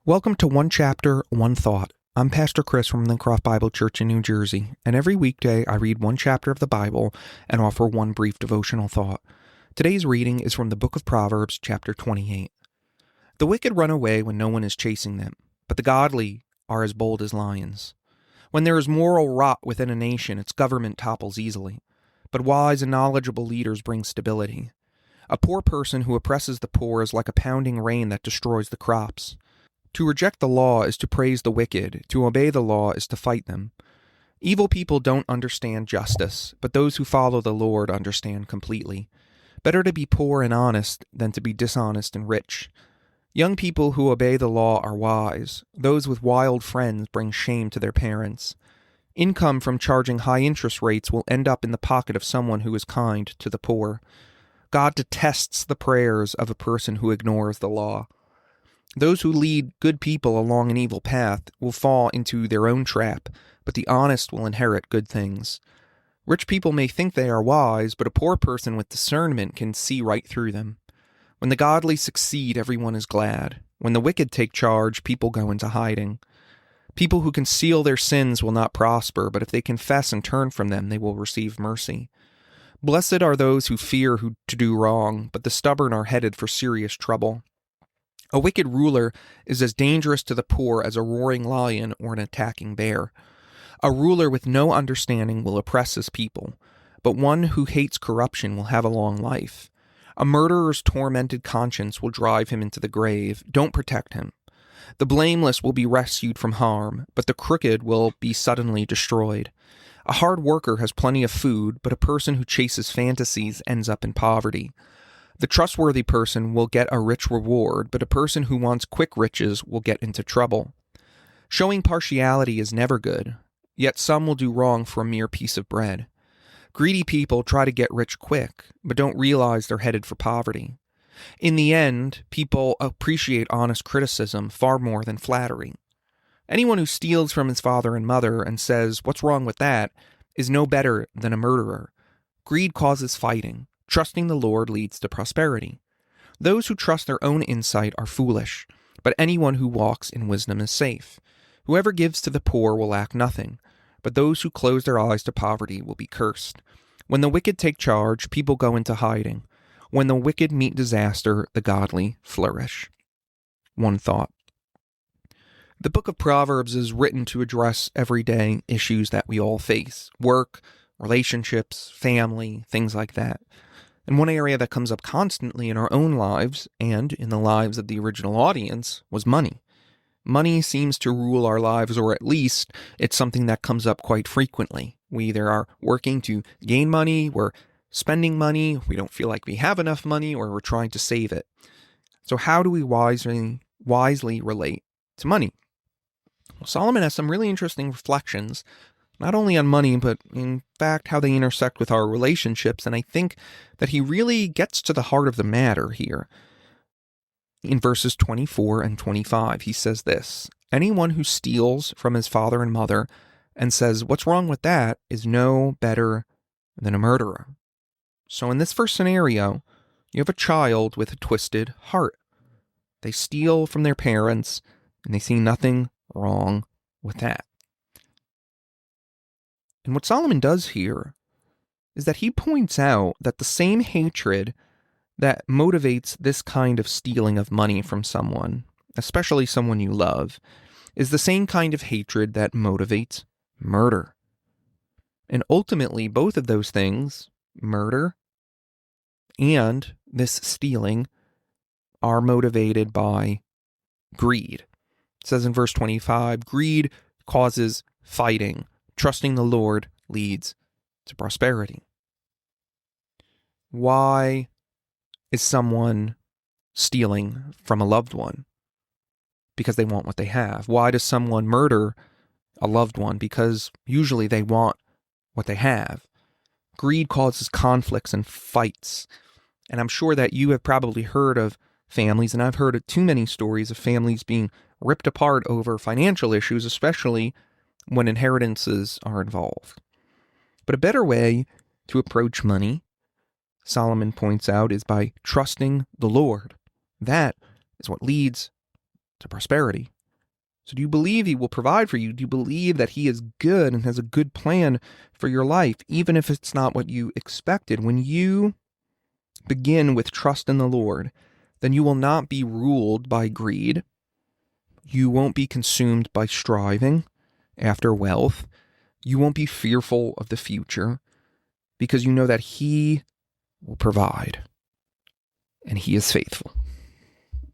Welcome to One Chapter, One Thought. I'm Pastor Chris from Lincroft Bible Church in New Jersey, and every weekday I read one chapter of the Bible and offer one brief devotional thought. Today's reading is from the book of Proverbs, chapter 28. The wicked run away when no one is chasing them, but the godly are as bold as lions. When there is moral rot within a nation, its government topples easily, but wise and knowledgeable leaders bring stability. A poor person who oppresses the poor is like a pounding rain that destroys the crops. To reject the law is to praise the wicked. To obey the law is to fight them. Evil people don't understand justice, but those who follow the Lord understand completely. Better to be poor and honest than to be dishonest and rich. Young people who obey the law are wise. Those with wild friends bring shame to their parents. Income from charging high interest rates will end up in the pocket of someone who is kind to the poor. God detests the prayers of a person who ignores the law. Those who lead good people along an evil path will fall into their own trap, but the honest will inherit good things. Rich people may think they are wise, but a poor person with discernment can see right through them. When the godly succeed, everyone is glad. When the wicked take charge, people go into hiding. People who conceal their sins will not prosper, but if they confess and turn from them, they will receive mercy. Blessed are those who fear to do wrong, but the stubborn are headed for serious trouble. A wicked ruler is as dangerous to the poor as a roaring lion or an attacking bear. A ruler with no understanding will oppress his people, but one who hates corruption will have a long life. A murderer's tormented conscience will drive him into the grave. Don't protect him. The blameless will be rescued from harm, but the crooked will be suddenly destroyed. A hard worker has plenty of food, but a person who chases fantasies ends up in poverty. The trustworthy person will get a rich reward, but a person who wants quick riches will get into trouble. Showing partiality is never good, yet some will do wrong for a mere piece of bread. Greedy people try to get rich quick, but don't realize they're headed for poverty. In the end, people appreciate honest criticism far more than flattery. Anyone who steals from his father and mother and says, "What's wrong with that?" is no better than a murderer. Greed causes fighting. Trusting the Lord leads to prosperity. Those who trust their own insight are foolish, but anyone who walks in wisdom is safe. Whoever gives to the poor will lack nothing, but those who close their eyes to poverty will be cursed. When the wicked take charge, people go into hiding. When the wicked meet disaster, the godly flourish. One thought. The book of Proverbs is written to address everyday issues that we all face: work, relationships, family, things like that. And one area that comes up constantly in our own lives and in the lives of the original audience was money. Money seems to rule our lives, or at least it's something that comes up quite frequently. We either are working to gain money, we're spending money, we don't feel like we have enough money, or we're trying to save it. So how do we wisely relate to money? Well, Solomon has some really interesting reflections, not only on money, but in fact how they intersect with our relationships. And I think that he really gets to the heart of the matter here. In verses 24 and 25, he says this: "Anyone who steals from his father and mother and says, 'What's wrong with that?' is no better than a murderer." So in this first scenario, you have a child with a twisted heart. They steal from their parents, and they see nothing wrong with that. And what Solomon does here is that he points out that the same hatred that motivates this kind of stealing of money from someone, especially someone you love, is the same kind of hatred that motivates murder. And ultimately, both of those things, murder and this stealing, are motivated by greed. It says in verse 25, greed causes fighting. Trusting the Lord leads to prosperity. Why is someone stealing from a loved one? Because they want what they have. Why does someone murder a loved one? Because usually they want what they have. Greed causes conflicts and fights. And I'm sure that you have probably heard of families, and I've heard of too many stories of families being ripped apart over financial issues, especially when inheritances are involved. But a better way to approach money, Solomon points out, is by trusting the Lord. That is what leads to prosperity. So do you believe he will provide for you? Do you believe that he is good and has a good plan for your life, even if it's not what you expected? When you begin with trust in the Lord, then you will not be ruled by greed. You won't be consumed by striving after wealth. You won't be fearful of the future because you know that he will provide and he is faithful.